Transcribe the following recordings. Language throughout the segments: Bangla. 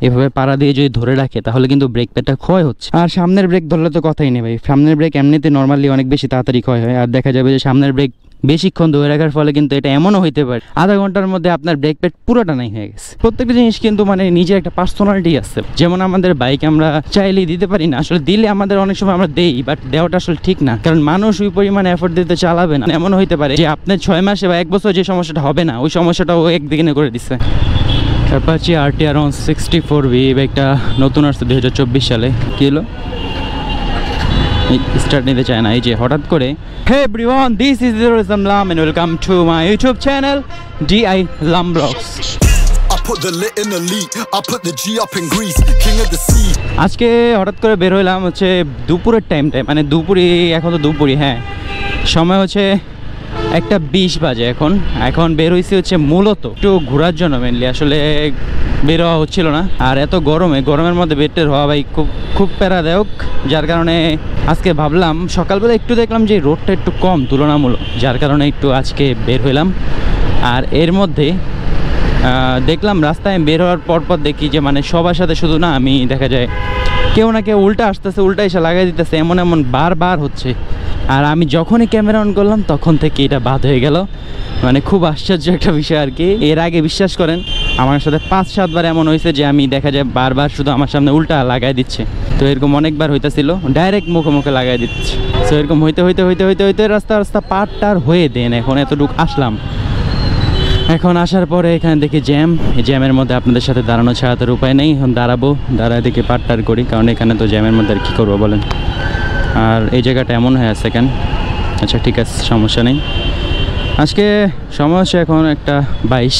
এভাবে পাড়া দিয়ে যদি ধরে রাখে তাহলে কিন্তু ব্রেক প্যাডটা ক্ষয় হচ্ছে। আর সামনের ব্রেক ধরলে তো কথাই নেই ভাই, সামনের ব্রেক এমনিতে নর্মালি অনেক বেশি তাড়াতাড়ি ক্ষয় হয়। আর দেখা যাবে যে সামনের ব্রেক বেশিক্ষণ ধরে রাখার ফলে কিন্তু এটা এমনও হইতে পারে আধা ঘন্টার মধ্যে আপনার ব্রেক প্যাড পুরোটা নাই হয়ে গেছে। প্রত্যেকটা জিনিস কিন্তু মানে নিজের একটা পার্সোনালিটি আছে। যেমন আমাদের বাইক আমরা চাইলেই দিতে পারি না, আসলে দিলে আমাদের অনেক সময় আমরা দেই, বাট দেওয়াটা আসলে ঠিক না, কারণ মানুষ ওই পরিমাণে এফোর্ট দিতে চালাবে না। এমন হইতে পারে যে আপনার 6 মাসে বা 1 বছর যে সমস্যাটা হবে না ওই সমস্যাটাও একদিকে করে দিচ্ছে। অ্যাপাচি RTR 64V বাইকটা নতুন আসছে 2024 সালে। কি হলো স্টার্ট নিতে চায় না, এই যে হঠাৎ করে। Hey everyone, this is Islam Lam and welcome to my YouTube channel DI Lam Vlogs. I put the lit in the lead, I put the G up in Greece, king of the sea. আজকে হঠাৎ করে বের হইলাম হচ্ছে দুপুরের টাইমটায়, মানে দুপুরে, এখন তো দুপুরে, হ্যাঁ সময় হচ্ছে 1:20 বাজে। এখন বের হয়েছে হচ্ছে মূলত একটু ঘোরার জন্য মেনলি, আসলে বের হওয়া হচ্ছিল না। আর এত গরমের মধ্যে বের হওয়া ভাই খুব প্যারাদায়ক, যার কারণে আজকে ভাবলাম সকালবেলা একটু দেখলাম যে রোডটা একটু কম তুলনামূলক, যার কারণে একটু আজকে বের হইলাম। আর এর মধ্যে দেখলাম রাস্তায় বের হওয়ার পর দেখি যে মানে সবার সাথে শুধু না আমি, দেখা যায় কেউ না কেউ উল্টা আসতেছে, উল্টা এসে লাগাই দিতেছে, এমন বারবার হচ্ছে। আর আমি যখনই ক্যামেরা অন করলাম তখন থেকে এটা বাদ হয়ে গেল, মানে খুব আশ্চর্য একটা বিষয় আর কি। এর আগে বিশ্বাস করেন আমার সাথে 5-7 বার এমন হয়েছে যে আমি, দেখা যায় বারবার শুধু আমার সামনে উল্টা লাগাই দিচ্ছে। তো এরকম অনেকবার হইতেছিল ডাইরেক্ট মুখে লাগাই দিচ্ছে। তো এরকম হইতে রাস্তা পার হয়ে দেন এখন এতটুকু আসলাম। এখন আসার পরে এখানে দেখি জ্যামের মধ্যে আপনাদের সাথে দাঁড়ানো ছাড়া তার উপায় নেই। এখন দাঁড়ায় দেখি পার করি, কারণ এখানে তো জ্যামের মধ্যে আর কী করবো বলেন। আর এই জায়গাটা এমন হয়ে আছে কেন? আচ্ছা ঠিক আছে, সমস্যা নেই। আজকে সময় হচ্ছে এখন 1:22,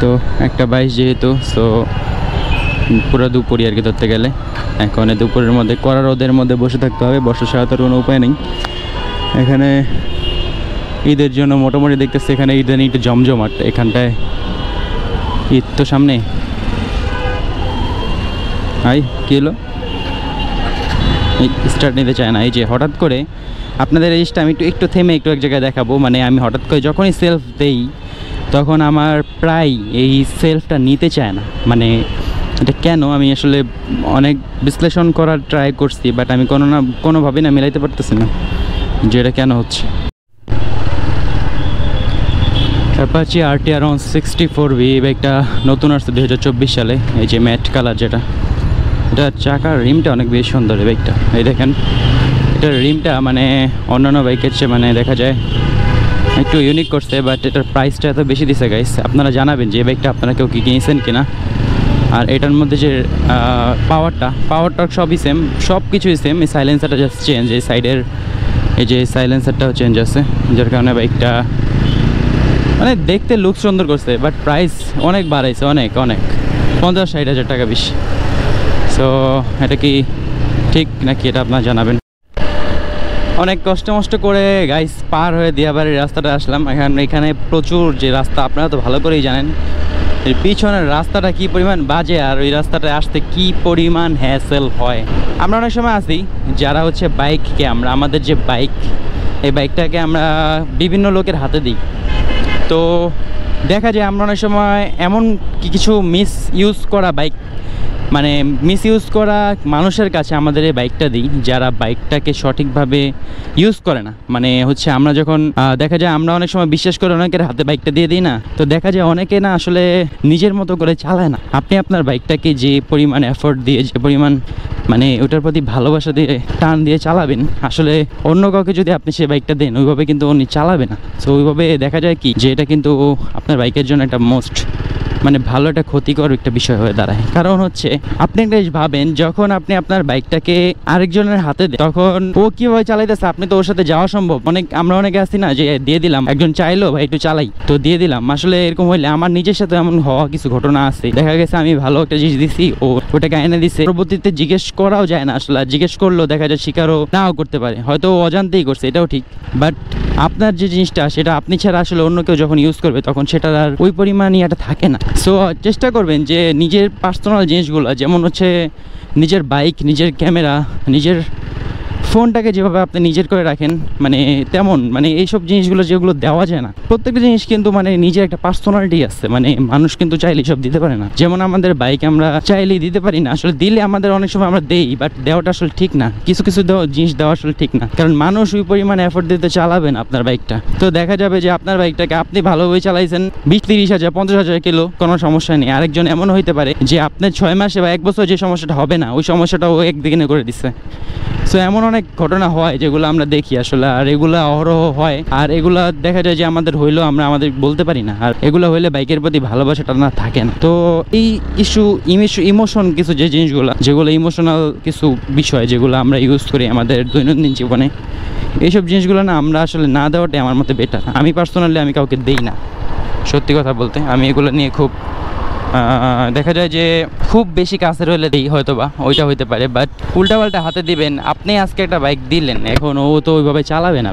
তো 1:22 যেহেতু, সো পুরো দুপুরই আর কি ধরতে গেলে। এখন দুপুরের মধ্যে কড়া রোদের মধ্যে বসে থাকতে হবে, বর্ষা ছাড়া তার কোনো উপায় নেই। এখানে ঈদের জন্য মোটামুটি দেখতেছি এখানে ঈদের একটু জমজমাট। এখানটায় ঈদ তো সামনে। কি হলো স্টার্ট নিতে চায় না, এই যে হঠাৎ করে। আপনাদের এই জিনিসটা আমি একটু থেমে একটু এক জায়গায় দেখাবো। মানে আমি হঠাৎ করে যখনই সেলফ দেই তখন আমার প্রায় এই সেলফটা নিতে চায় না। মানে এটা কেন আমি আসলে অনেক বিশ্লেষণ করার ট্রাই করছি, বাট আমি কোনোভাবেই না মিলাইতে পারতেছি না যে এটা কেন হচ্ছে। অ্যাপাচি RTR 64V বাইকটা নতুন আসছে 2024 সালে। এই যে ম্যাট কালার যেটা, এটা চাকার রিমটা অনেক বেশি সুন্দর এই বাইকটা। এই দেখেন এটার রিমটা মানে অন্যান্য বাইকের চেয়ে মানে দেখা যায় একটু ইউনিক করছে, বাট এটার প্রাইসটা এত বেশি দিছে গাইস। আপনারা জানাবেন যে এই বাইকটা আপনারা কেউ কি কিনেছেন কিনা। আর এটার মধ্যে যে পাওয়ারটা সবই সেম, সব কিছুই সেম। এই সাইলেন্সারটা জাস্ট চেঞ্জ, এই সাইডের এই যে সাইলেন্সারটাও চেঞ্জ আছে, যার কারণে বাইকটা মানে দেখতে লুক সুন্দর করছে, বাট প্রাইস অনেক বাড়াইছে, অনেক 50-60 হাজার টাকা বেশি। সো এটা কি ঠিক নাকি এটা আপনারা জানাবেন। অনেক কষ্ট করে গাইস পার হয়ে দিয়াবাড়ির রাস্তাটা আসলাম। এখানে প্রচুর যে রাস্তা আপনারা তো ভালো করেই জানেন, এর পিছনের রাস্তাটা কি পরিমাণ বাজে, আর ওই রাস্তাটা আসতে কি পরিমাণ হ্যাসেল হয়। আমরা অনেক সময় আসি যারা হচ্ছে বাইককে আমাদের যে বাইক, এই বাইকটাকে আমরা বিভিন্ন লোকের হাতে দিই। তো দেখা যায় আমরা অনেক সময় এমন কিছু মিস করা বাইক, মানে মিসইউজ করা মানুষের কাছে আমাদের এই বাইকটা দিই, যারা বাইকটাকে সঠিকভাবে ইউজ করে না। মানে হচ্ছে আমরা যখন দেখা যায় আমরা অনেক সময় বিশ্বাস করে অনেকের হাতে বাইকটা দিয়ে দিই না, তো দেখা যায় অনেকে না আসলে নিজের মতো করে চালায় না। আপনি আপনার বাইকটাকে যে পরিমাণ এফোর্ট দিয়ে, যে পরিমাণ মানে ওটার প্রতি ভালোবাসা দিয়ে টান দিয়ে চালাবেন, আসলে অন্য কাউকে যদি আপনি সে বাইকটা দেন ওইভাবে কিন্তু উনি চালাবে না। সো ওইভাবে দেখা যায় কি যে এটা কিন্তু আপনার বাইকের জন্য একটা মানে ভালো একটা ক্ষতিকর একটা বিষয় হয়ে দাঁড়ায়। কারণ হচ্ছে আপনি একটা ভাবেন, যখন আপনি আপনার বাইকটাকে আরেকজনের হাতে দেন তখন ও কিভাবে চালাইতেছে, আপনি তো ওর সাথে যাওয়া সম্ভব। আমরা অনেকে আছি না যে দিয়ে দিলাম, একজন চাইলো ভাই একটু চালাই, তো দিয়ে দিলাম। আসলে এরকম হইলে আমার নিজের সাথে এমন হওয়া কিছু ঘটনা আছে। দেখা গেছে আমি ভালো একটা জিনিস দিছি, ও ওটাকে এনে দিছে, পরবর্তীতে জিজ্ঞেস করাও যায় না। আসলে জিজ্ঞেস করলেও দেখা যায় স্বীকারও নাও করতে পারে, হয়তো অজান্তেই করছে, এটাও ঠিক। বাট আপনার যে জিনিসটা সেটা আপনি ছাড়া আসলে অন্য কেউ যখন ইউজ করবে তখন সেটার আর ওই পরিমাণ এটা থাকে না। সো চেষ্টা করবেন যে নিজের পার্সোনাল জিনিসগুলো, যেমন হচ্ছে নিজের বাইক, নিজের ক্যামেরা, নিজের ফোনটাকে যেভাবে আপনি নিজের করে রাখেন মানে তেমন মানে এইসব জিনিসগুলো যেগুলো দেওয়া যায় না, প্রত্যেকটা জিনিস কিন্তু মানে নিজের একটা পার্সোনালিটি আছে, মানে মানুষ কিন্তু চাইলে সব দিতে পারে না। যেমন আমাদের বাইক আমরা চাইলেই দিতে পারি না, আসলে দিলে আমাদের অনেক সময় আমরা দেই, বাট দেওয়াটা আসলে ঠিক না, কিছু কিছু জিনিস দেওয়া আসলে ঠিক না, কারণ মানুষ ওই পরিমাণে এফোর্ট দিতে চালাবেন আপনার বাইকটা। তো দেখা যাবে যে আপনার বাইকটাকে আপনি ভালোভাবে চালাইছেন 20-30 হাজার 50 হাজার কিলো, কোনো সমস্যা নেই। আরেকজন এমন হইতে পারে যে আপনার 6 মাসে বা 1 বছর যে সমস্যাটা হবে না, ওই সমস্যাটা ও একদিনে করে দিচ্ছে। সো এমন অনেক ঘটনা হয় যেগুলো আমরা দেখি আসলে, আর এগুলো অহরহ হয়, আর এগুলা দেখা যায় যে আমাদের হইলেও আমরা আমাদের বলতে পারি না, আর এগুলো হইলে বাইকের প্রতি ভালোবাসাটা না থাকে না। তো এই ইমোশন কিছু যে জিনিসগুলো, যেগুলো ইমোশনাল কিছু বিষয় যেগুলো আমরা ইউজ করি আমাদের দৈনন্দিন জীবনে, এইসব জিনিসগুলো না আমরা আসলে না দেওয়াটাই আমার মতে বেটার। আমি পার্সোনালি আমি কাউকে দেই না, সত্যি কথা বলতে। আমি এগুলো নিয়ে খুব দেখা যায় যে খুব বেশি কাছের হলে দিই হয়তো বা, ওইটা হইতে পারে, বাট উল্টাপাল্টা হাতে দিবেন। আপনি আজকে একটা বাইক দিলেন, এখন ও তো ওইভাবে চালাবে না,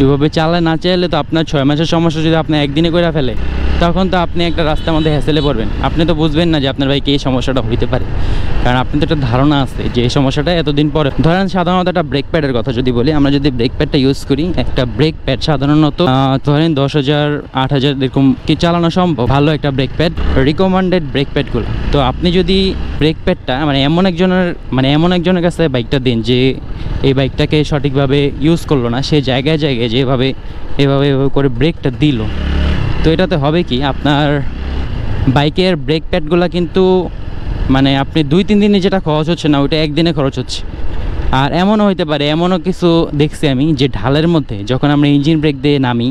ওইভাবে চালায় না চাইলে তো আপনার 6 মাসের সমস্যা যদি আপনি একদিনে করে ফেলে, তখন তো আপনি একটা রাস্তার মধ্যে হ্যাসেলে পড়বেন। আপনি তো বুঝবেন না যে আপনার বাইকে এই সমস্যাটা হইতে পারে, কারণ আপনি তো একটা ধারণা আছে যে এই সমস্যাটা এতদিন পরে। ধরেন সাধারণত একটা ব্রেক প্যাডের কথা যদি বলি, আমরা যদি ব্রেক প্যাডটা ইউজ করি, একটা ব্রেক প্যাড সাধারণত ধরেন 10,000 8,000 এরকম কি চালানো সম্ভব, ভালো একটা ব্রেক প্যাড, রিকমেন্ডেড ব্রেক প্যাডগুলো। তো আপনি যদি ব্রেক প্যাডটা মানে এমন একজনের কাছে বাইকটা দিন যে এই বাইকটাকে সঠিকভাবে ইউজ করলো না, সে জায়গায় জায়গায় যেভাবে এভাবে করে ব্রেকটা দিল, তো এটাতে হবে কি আপনার বাইকের ব্রেক প্যাডগুলো কিন্তু মানে আপনি 2-3 দিনে যেটা খরচ হচ্ছে না, ওইটা একদিনে খরচ হচ্ছে। আর এমনও হইতে পারে, এমনও কিছু দেখছি আমি যে ঢালের মধ্যে যখন আমরা ইঞ্জিন ব্রেক দিয়ে নামি,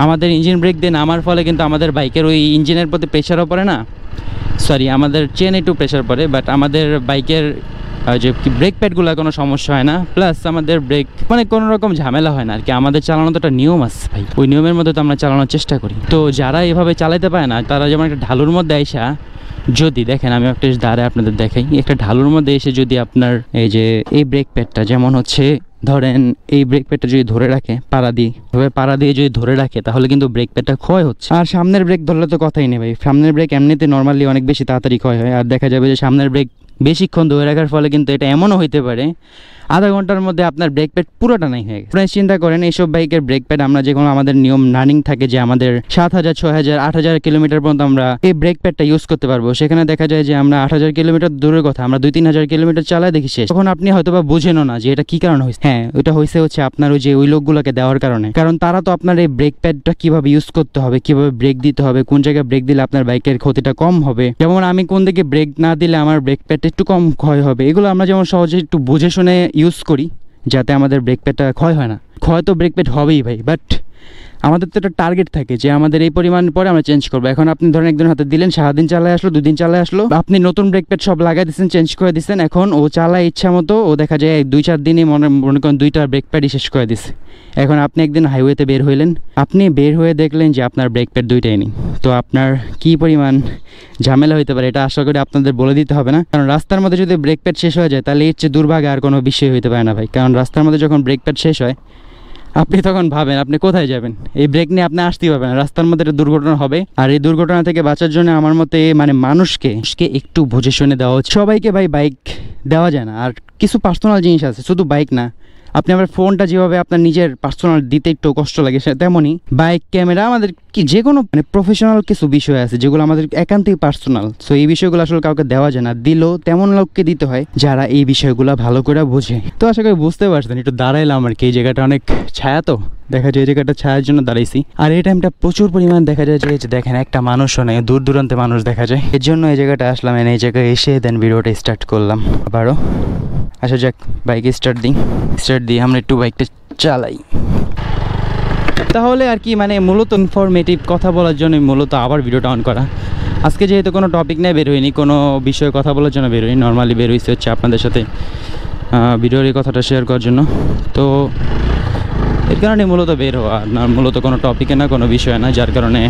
আমাদের ইঞ্জিন ব্রেক দিয়ে নামার ফলে কিন্তু আমাদের বাইকের ওই ইঞ্জিনের প্রতি প্রেশারও পড়ে না, সরি আমাদের চেনে একটু প্রেশার পড়ে, বাট আমাদের বাইকের যে ব্রেক প্যাডগুলো কোনো সমস্যা হয় না, প্লাস আমাদের ব্রেক মানে কোনো রকম ঝামেলা হয় না আর কি। আমাদের চালানো তো একটা নিয়ম আছে ভাই, ওই নিয়মের মধ্যে তো আমরা চালানোর চেষ্টা করি। তো যারা এভাবে চালাতে পারে না, তারা যেমন একটা ঢালুর মধ্যে আইসা যদি দেখেন, আমি একটা দাঁড়ায় আপনাদের দেখাই, একটা ঢালুর মধ্যে এসে যদি আপনার এই যে এই ব্রেক প্যাডটা যেমন হচ্ছে ধরেন এই ব্রেক প্যাডটা যদি ধরে রাখে পাড়া দিয়ে যদি ধরে রাখে, তাহলে কিন্তু ব্রেক প্যাডটা ক্ষয় হচ্ছে। আর সামনের ব্রেক ধরলে তো কথাই নেই ভাই, সামনের ব্রেক এমনিতে নর্মালি অনেক বেশি তাড়াতাড়ি ক্ষয় হয়, আর দেখা যাবে যে সামনের ব্রেক বেশিক্ষণ ধরে রাখার ফলে কিন্তু এটা এমনও হইতে পারে আধা ঘন্টার মধ্যে আপনার ব্রেক প্যাড পুরোটা নাই হয়ে গেছে। আপনারা চিন্তা করেন এইসব বাইকের ব্রেক প্যাড আমরা যেগুলো আমাদের নিয়ম রানিং থাকে যে আমাদের 7,000 6,000 8,000 কিলোমিটার পর্যন্ত আমরা এই ব্রেক প্যাডটা ইউজ করতে পারবো, সেখানে দেখা যায় যে আমরা 8,000 কিলোমিটার দূরের কথা আমরা 2-3 হাজার কিলোমিটার চালায় দেখি শেষ। তখন আপনি হয়তো বা বুঝেনও না যে এটা কি কারণে হয়েছে। হ্যাঁ, ওইটা হচ্ছে আপনার ওই লোকগুলোকে দেওয়ার কারণে, কারণ তারা তো আপনার এই ব্রেক প্যাডটা কিভাবে ইউজ করতে হবে, কিভাবে ব্রেক দিতে হবে, কোন জায়গায় ব্রেক দিলে আপনার বাইকের ক্ষতিটা কম হবে, যেমন আমি কোন দিকে ব্রেক না দিলে আমার ব্রেক প্যাডটা একটু কম ক্ষয় হবে, এগুলো আমরা যেমন সহজে একটু বুঝে শুনে ইউজ করি যাতে আমাদের ব্রেক প্যাডটা ক্ষয় হয় না। ক্ষয় তো ব্রেক প্যাড হবেই ভাই, বাট আমাদের তো একটা টার্গেট থাকে যে আমাদের এই পরিমাণ পরে আমরা চেঞ্জ করবো। এখন আপনি ধরেন একজন হাতে দিলেন, সারাদিন চালায় আসলো, 2 দিন চালায় আসলো, আপনি নতুন ব্রেক প্যাড সব লাগাই দিচ্ছেন, চেঞ্জ করে দিচ্ছেন, এখন ও চালায় ইচ্ছা মতো, ও দেখা যায় 2-4 দিনে মনে করেন 2টা ব্রেক প্যাডই শেষ করে দিচ্ছে। এখন আপনি একদিন হাইওয়েতে বের হইলেন, আপনি বের হয়ে দেখলেন যে আপনার ব্রেক প্যাড 2টাই নেই, তো আপনার কী পরিমাণ ঝামেলা হইতে পারে এটা আশা করি আপনাদের বলে দিতে হবে না, কারণ রাস্তার মধ্যে যদি ব্রেক প্যাড শেষ হয়ে যায় তাহলে এর চেয়ে দুর্ভাগ্য আর কোনো বিষয় হইতে পারে না ভাই। কারণ রাস্তার মধ্যে যখন ব্রেক প্যাড শেষ হয়, আপনি তখন ভাবেন আপনি কোথায় যাবেন, এই ব্রেক নিয়ে আপনি আসতেই পারবেন না, রাস্তার মধ্যে একটা দুর্ঘটনা হবে। আর এই দুর্ঘটনা থেকে বাঁচার জন্য আমার মতে মানে মানুষকে একটু বুঝে শুনে দেওয়া উচিত। সবাইকে ভাই বাইক দেওয়া যায় না, আর কিছু পার্সোনাল জিনিস আছে, শুধু বাইক না, আপনি আমার ফোনটা যেভাবে আপনার নিজের পার্সোনাল দিতে একটু কষ্ট লাগে, তেমনই বাইক, ক্যামেরা, আমাদের কি যে কোনো মানে প্রফেশনাল কিছু বিষয় আছে যেগুলো আমাদের একান্তই পার্সোনাল। সো এই বিষয়গুলো আসলে কাউকে দেওয়া যায় না, দিলেও তেমন লোককে দিতে হয় যারা এই বিষয়গুলো ভালো করে বোঝে। তো আশা করি বুঝতে পারছেন, একটু দাঁড়াইলাম আর কি, এই জায়গাটা অনেক ছায়া, তো দেখা যায় এই জায়গাটা ছায়ার জন্য দাঁড়াইছি। আর এই টাইমটা প্রচুর পরিমাণ দেখা যায় যে দেখেন একটা মানুষও নেই, দূর দূরান্তে মানুষ দেখা যায়, এর জন্য এই জায়গাটা আসলাম, এই জায়গায় এসে দেন ভিডিওটা স্টার্ট করলাম আবারও। আচ্ছা যাক, বাইকে স্টার্ট দিই আমরা একটু বাইকটা চালাই। তাহলে আর কি মানে মূলত ইনফরমেটিভ কথা বলার জন্য মূলত আবার ভিডিওটা অন করা। আজকে যেহেতু কোনো টপিক নিয়ে বের হইনি, কোনো বিষয়ে কথা বলার জন্য বের হইনি, নর্মালি বের হয়েছে হচ্ছে আপনাদের সাথে ভিডিওর এই কথাটা শেয়ার করার জন্য। তো এর কারণে মূলত বের হওয়া, মূলত কোনো টপিকে না, কোনো বিষয় না, যার কারণে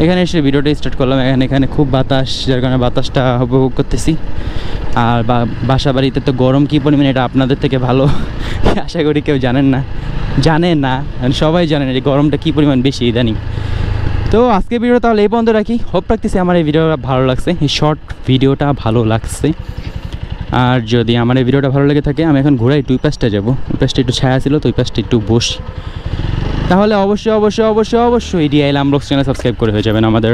এখানে এসে ভিডিওটা স্টার্ট করলাম। এখানে খুব বাতাস, যার কারণে বাতাসটা উপভোগ করতেছি। আর বাসা বাড়িতে তো গরম কী পরিমাণে এটা আপনাদের থেকে ভালো আশা করি কেউ জানে না, সবাই জানেন যে গরমটা কী পরিমাণ বেশি ইদানিং। তো আজকে ভিডিও তাহলে এই পর্যন্ত রাখি। হোপ রাখতেছি আমার এই ভিডিওটা ভালো লাগছে, এই শর্ট ভিডিওটা ভালো লাগছে। আর যদি আমার এই ভিডিওটা ভালো লেগে থাকে, আমি এখন ঘোরাই টুই পাসটা যাবো। ওই পাসটা একটু ছায়া ছিল, তো ওই পাসটা একটু বসি। তাহলে অবশ্যই ডিআইএল আনবক্স চ্যানেল সাবস্ক্রাইব করে হয়ে যাবেন আমাদের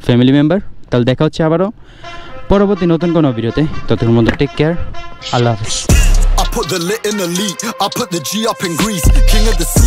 ফ্যামিলি মেম্বার। তাহলে দেখা হচ্ছে আবারও পরবর্তী নতুন কোনো ভিডিওতে। ততক্ষণ মধ্যে টেক কেয়ার, আল্লাহ হাফিজ। I put the lit in the lead, I put the G up in Greece, king of the sea.